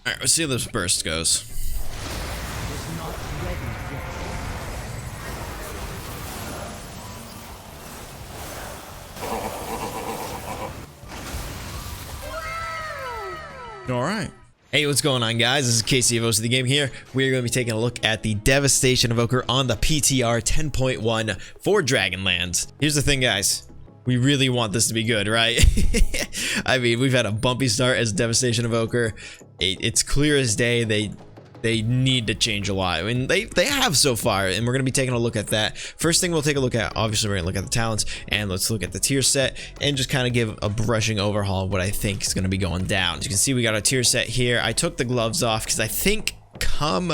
Alright, let's see how this burst goes. Alright. Hey, what's going on, guys? This is Casey of OCDGaming here. We are going to be taking a look at the Devastation Evoker on the PTR 10.1 for Dragonlands. Here's the thing, guys. We really want this to be good, right? I mean, we've had a bumpy start as Devastation Evoker. It's clear as day they need to change a lot. I mean, they have so far, and we're going to be taking a look at that. First thing we'll take a look at, obviously, we're going to look at the talents, and let's look at the tier set, and just kind of give a brushing overhaul of what I think is going to be going down. As you can see, we got our tier set here. I took the gloves off because I think come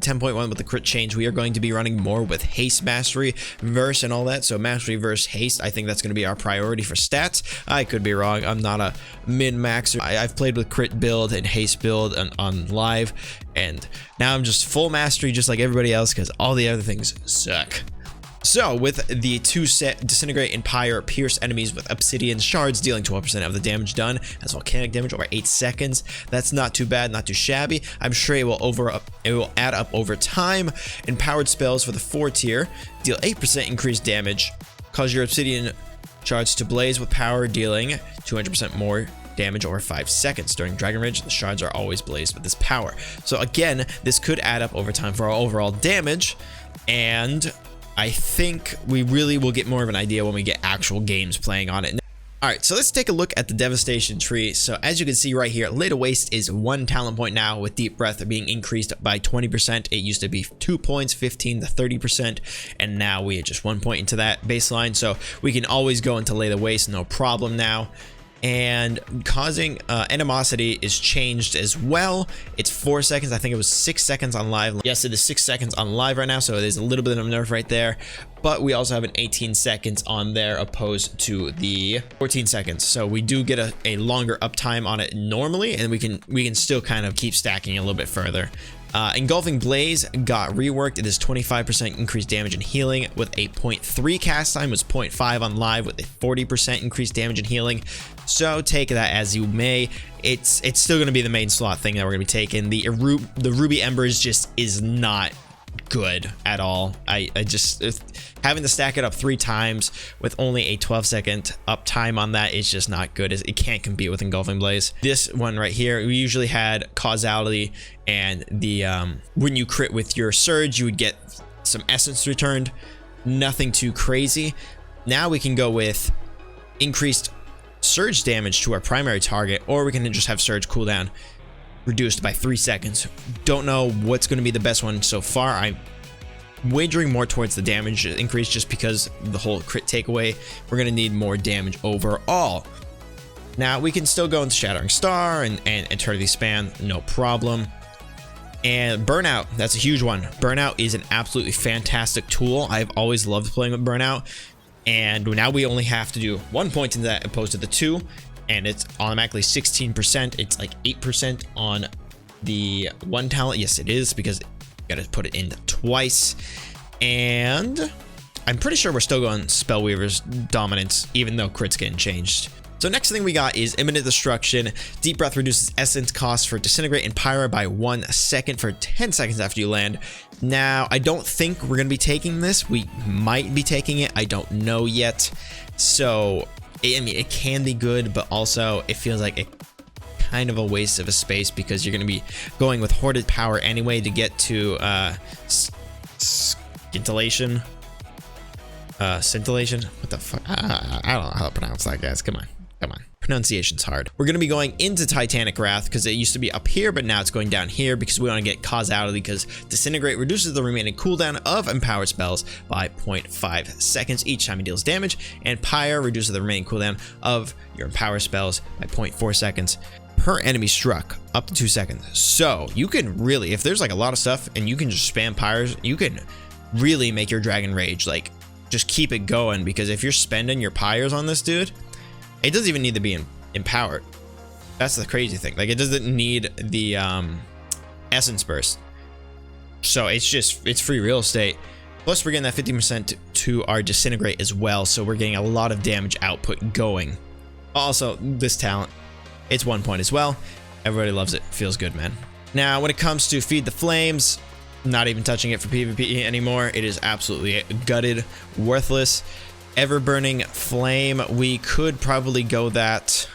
10.1 with the crit change, we are going to be running more with haste mastery verse and all that. So mastery versus haste, I think that's going to be our priority for stats. I could be wrong. I'm not a min-maxer. I've played with crit build and haste build on live, and now I'm just full mastery just like everybody else because all the other things suck. So with the 2 set, Disintegrate and Pyre pierce enemies with obsidian shards, dealing 12% of the damage done as volcanic damage over 8 seconds. That's not too bad, not too shabby. I'm sure it will add up over time. Empowered spells for the 4 tier, deal 8% increased damage, cause your obsidian shards to blaze with power, dealing 200% more damage over 5 seconds. During Dragon Rage, the shards are always blazed with this power. So again, this could add up over time for our overall damage, and I think we really will get more of an idea when we get actual games playing on it. Alright, so let's take a look at the Devastation tree. So as you can see right here, Lay to Waste is 1 talent point now, with Deep Breath being increased by 20%. It used to be 2 points, 15 to 30%, and now we are just 1 point into that baseline. So we can always go into Lay to Waste, no problem now. And causing animosity is changed as well. It's 4 seconds. I think it was 6 seconds on live. Yes, it is 6 seconds on live right now, so there's a little bit of nerf right there. But we also have an 18 seconds on there opposed to the 14 seconds. So we do get a longer uptime on it normally, and we can still kind of keep stacking a little bit further. Engulfing Blaze got reworked. It is 25% increased damage and healing with a 0.3 cast time. It was 0.5 on live with a 40% increased damage and healing. So take that as you may. It's still going to be the main slot thing that we're going to be taking. The Ruby Embers just is not good at all. I just having to stack it up 3 times with only a 12-second uptime on that is just not good. It can't compete with Engulfing Blaze. This one right here, we usually had causality, and the when you crit with your surge, you would get some essence returned. Nothing too crazy. Now we can go with increased surge damage to our primary target, or we can just have surge cooldown reduced by 3 seconds. Don't know what's going to be the best one so far. I'm wagering more towards the damage increase just because the whole crit takeaway. We're going to need more damage overall. Now we can still go into Shattering Star and Eternity Span, no problem. And Burnout, that's a huge one. Burnout is an absolutely fantastic tool. I've always loved playing with Burnout, and now we only have to do 1 point in that opposed to the 2. And it's automatically 16%. It's like 8% on the 1 talent. Yes, it is, because you gotta put it in twice. And I'm pretty sure we're still going Spellweaver's Dominance, even though crit's getting changed. So next thing we got is Imminent Destruction. Deep Breath reduces essence cost for Disintegrate and Pyre by 1 second for 10 seconds after you land. Now, I don't think we're gonna be taking this. We might be taking it. I don't know yet. So I mean, it can be good, but also it feels like kind of a waste of a space because you're going to be going with Hoarded Power anyway to get to Scintillation. Scintillation? What the fuck? I don't know how to pronounce that, guys. Come on. Pronunciation's hard. We're going to be going into Titanic Wrath because it used to be up here, but now it's going down here because we want to get causality, because Disintegrate reduces the remaining cooldown of empowered spells by 0.5 seconds each time it deals damage, and Pyre reduces the remaining cooldown of your empowered spells by 0.4 seconds per enemy struck, up to 2 seconds. So you can really, if there's like a lot of stuff and you can just spam Pyres, you can really make your Dragon Rage, like, just keep it going, because if you're spending your Pyres on this dude, it doesn't even need to be empowered. That's the crazy thing. Like, it doesn't need the essence burst. So it's free real estate. Plus, we're getting that 50% to our Disintegrate as well. So we're getting a lot of damage output going. Also, this talent, it's 1 point as well. Everybody loves it. Feels good, man. Now, when it comes to Feed the Flames, not even touching it for PvP anymore. It is absolutely gutted, worthless. Ever-burning flame, we could probably go that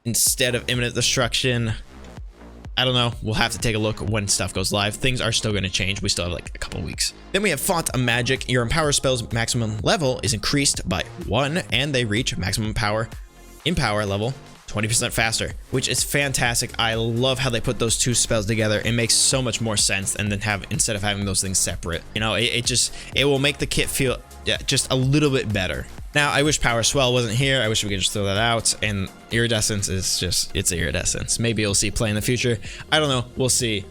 instead of imminent destruction. I don't know. We'll have to take a look when stuff goes live. Things are still going to change. We still have like a couple weeks. Then we have Font of Magic. Your Empower spell's maximum level is increased by 1, and they reach maximum power in power level 20% faster, which is fantastic. I love how they put those two spells together. It makes so much more sense than instead of having those things separate. You know, it will make the kit feel just a little bit better. Now, I wish Power Swell wasn't here. I wish we could just throw that out. And Iridescence is just, it's Iridescence. Maybe you'll see play in the future. I don't know. We'll see.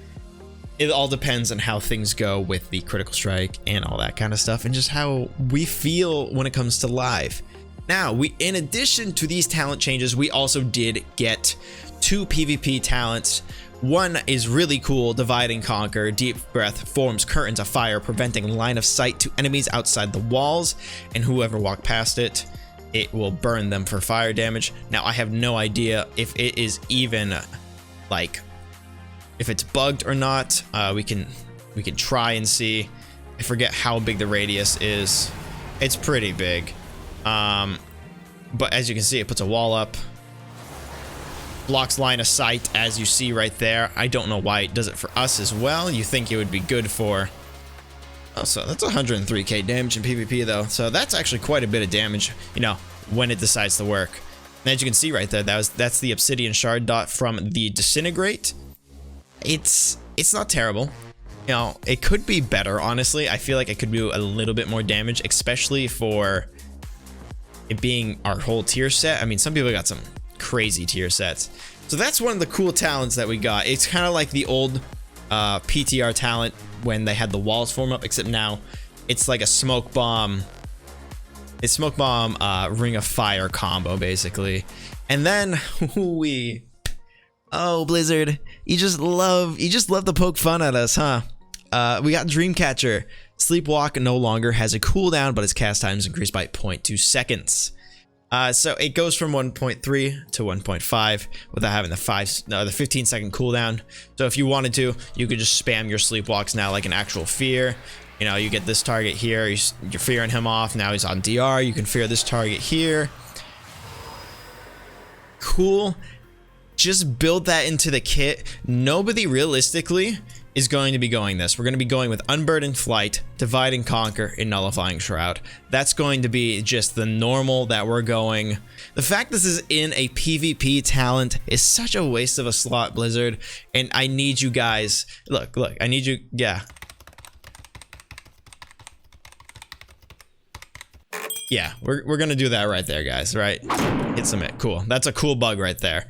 It all depends on how things go with the Critical Strike and all that kind of stuff, and just how we feel when it comes to live. Now, in addition to these talent changes, we also did get 2 PvP talents. One is really cool, Divide and Conquer. Deep Breath forms curtains of fire, preventing line of sight to enemies outside the walls, and whoever walk past it, it will burn them for fire damage. Now, I have no idea if it is even, like, if it's bugged or not. We can try and see. I forget how big the radius is. It's pretty big. But as you can see, it puts a wall up, blocks line of sight, as you see right there. I don't know why it does it for us as well. You think it would be good for... Oh, so that's 103k damage in PvP though. So that's actually quite a bit of damage, you know, when it decides to work. And as you can see right there, that's the Obsidian Shard dot from the Disintegrate. It's not terrible. You know, it could be better, honestly. I feel like it could do a little bit more damage, especially for it being our whole tier set. I mean, some people got some crazy tier sets. So that's one of the cool talents that we got. It's kind of like the old PTR talent when they had the walls form up, except now it's like a smoke bomb. It's smoke bomb, ring of fire combo basically. And then oh, Blizzard, you just love to poke fun at us, huh? We got Dreamcatcher. Sleepwalk no longer has a cooldown, but its cast time is increased by 0.2 seconds. So it goes from 1.3 to 1.5 without having the 15-second cooldown. So if you wanted to, you could just spam your Sleepwalks now like an actual fear. You know, you get this target here, you're fearing him off. Now he's on DR. You can fear this target here. Cool. Just build that into the kit. Nobody realistically is going to be going this. We're going to be going with Unburdened Flight, Divide and Conquer, and Nullifying Shroud. That's going to be just the normal that we're going. The fact this is in a PvP talent is such a waste of a slot, Blizzard. And I need you guys. Look, I need you. Yeah. Yeah, we're gonna do that right there, guys. Right? Hit submit. Cool. That's a cool bug right there.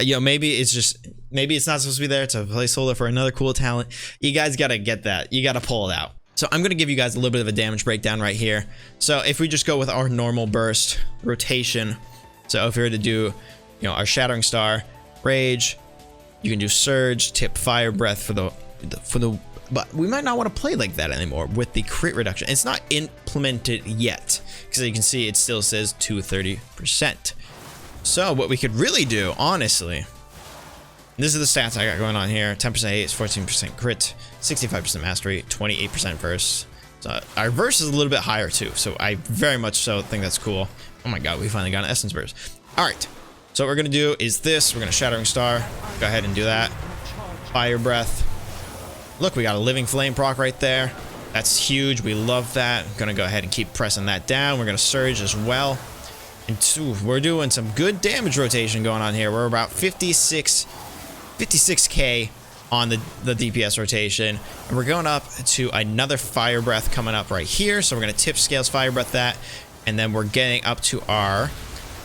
You know, maybe it's not supposed to be there. It's a placeholder for another cool talent. You guys gotta get that. You gotta pull it out. So I'm gonna give you guys a little bit of a damage breakdown right here. So if we just go with our normal burst rotation, so if we were to do, you know, our Shattering Star, Rage, you can do Surge, Tip Fire Breath for the. But we might not want to play like that anymore with the crit reduction. It's not implemented yet, because you can see it still says 230%. So what we could really do, honestly, this is the stats I got going on here: 10% haste, 14% crit, 65% mastery, 28% verse. So our verse is a little bit higher too, so I very much so think that's cool. Oh my god, we finally got an essence burst. All right, so what we're gonna do is this. We're gonna Shattering Star. Go ahead and do that. Fire Breath. Look, we got a Living Flame proc right there. That's huge. We love that. I'm gonna go ahead and keep pressing that down. We're gonna Surge as well. And we're doing some good damage rotation going on here. We're about 56k on the DPS rotation. And we're going up to another Fire Breath coming up right here. So we're gonna Tip Scales Fire Breath that. And then we're getting up to our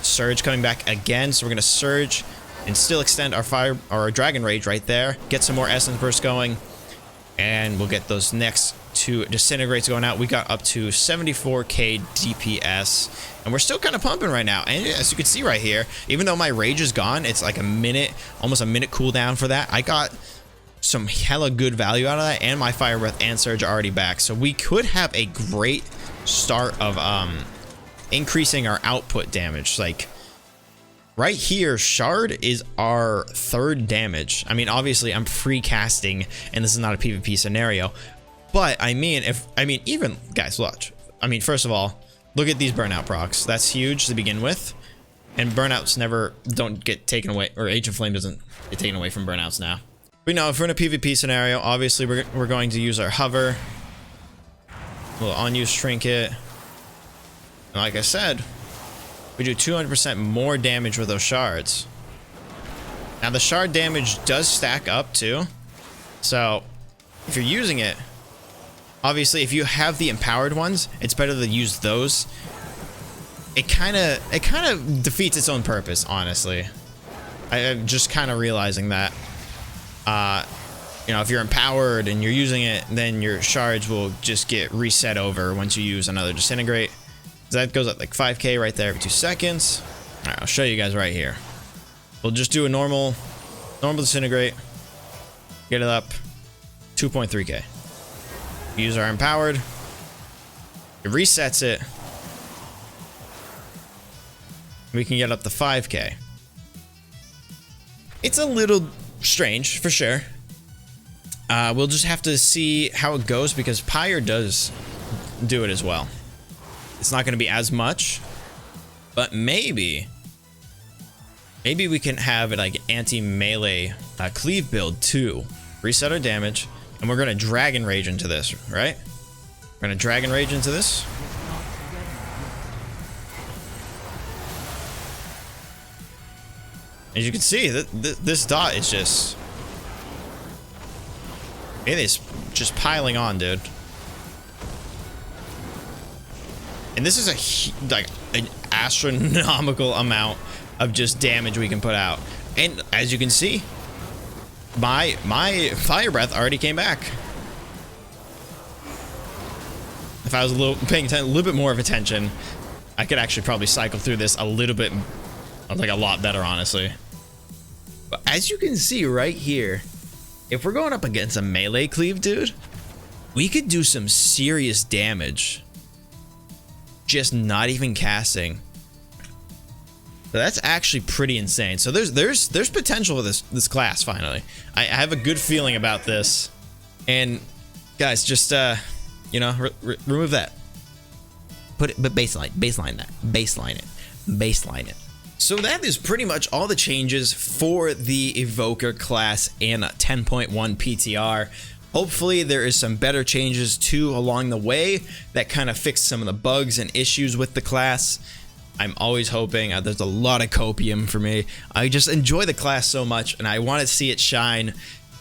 Surge coming back again. So we're gonna Surge and still extend our Dragon Rage right there. Get some more Essence Burst going. And we'll get those next 2 Disintegrates going out. We got up to 74k DPS. And we're still kind of pumping right now. And as you can see right here, even though my Rage is gone, it's like almost a minute cooldown for that. I got some hella good value out of that. And my Fire Breath and Surge are already back. So we could have a great start of increasing our output damage. Like, right here, Shard is our 3rd damage. I mean, obviously I'm free casting and this is not a PvP scenario, but I mean, even guys, watch. I mean, first of all, look at these burnout procs. That's huge to begin with. And burnouts don't get taken away, or Ancient Flame doesn't get taken away from burnouts now. We know if we're in a PvP scenario, obviously we're going to use our hover, a little unused trinket. And like I said, we do 200% more damage with those shards. Now the shard damage does stack up too. So if you're using it, obviously if you have the empowered ones, it's better to use those. It kind of defeats its own purpose, honestly. I'm just kind of realizing that. You know, if you're empowered and you're using it, then your shards will just get reset over once you use another disintegrate. So that goes up like 5k right there every 2 seconds. All right, I'll show you guys right here. We'll just do a normal disintegrate. Get it up 2.3k. Use our empowered. It resets it. We can get up to 5k. It's a little strange for sure. We'll just have to see how it goes because Pyre does do it as well. It's not going to be as much, but maybe we can have it like anti-melee cleave build too. Reset our damage, and we're going to Dragon Rage into this, right? We're going to Dragon Rage into this. As you can see, this dot is just... it is just piling on, dude. And this is like an astronomical amount of just damage we can put out. And as you can see, my fire breath already came back. If I was paying a little bit more of attention, I could actually probably cycle through this a little bit, like a lot better, honestly. But as you can see right here, if we're going up against a melee cleave, dude, we could do some serious damage. Just not even casting. So that's actually pretty insane. So there's potential with this class finally. I have a good feeling about this. And guys, just you know, remove that. Put it, but baseline it. So that is pretty much all the changes for the Evoker class in 10.1 PTR. Hopefully there is some better changes too along the way that kind of fix some of the bugs and issues with the class. I'm always hoping. There's a lot of copium for me. I just enjoy the class so much and I want to see it shine.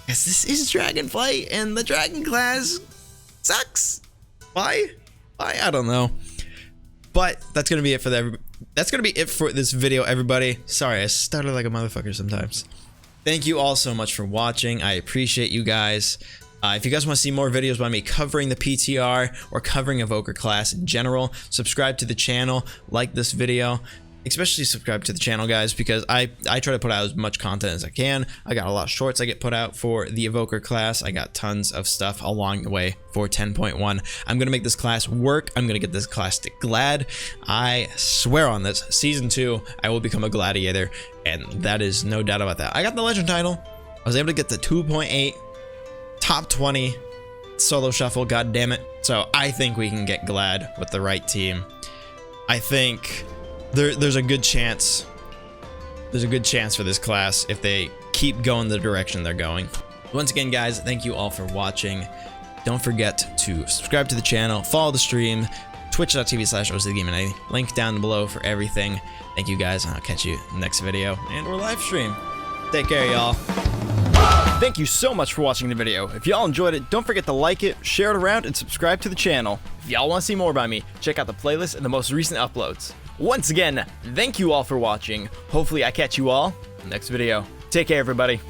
Because this is Dragonflight and the Dragon class sucks. Why? I don't know. But that's going to be it for this video, everybody. Sorry, I stuttered like a motherfucker sometimes. Thank you all so much for watching. I appreciate you guys. If you guys want to see more videos by me covering the PTR or covering Evoker class in general, subscribe to the channel, like this video. Especially subscribe to the channel, guys, because I try to put out as much content as I can. I got a lot of shorts I get put out for the Evoker class. I got tons of stuff along the way for 10.1. I'm going to make this class work. I'm going to get this class to Glad. I swear on this. Season 2, I will become a gladiator, and that is no doubt about that. I got the legend title. I was able to get the 2.8 top 20 solo shuffle, god damn it. So I think we can get Glad with the right team. I think there's a good chance for this class if they keep going the direction they're going. Once again, guys, thank you all for watching. Don't forget to subscribe to the channel, follow the stream, twitch.tv/OCDGaming. Link down below for everything. Thank you guys, and I'll catch you next video and or live stream. Take care, y'all. Thank you so much for watching the video. If y'all enjoyed it, don't forget to like it, share it around, and subscribe to the channel. If y'all want to see more by me, check out the playlist and the most recent uploads. Once again, thank you all for watching. Hopefully I catch you all in the next video. Take care, everybody.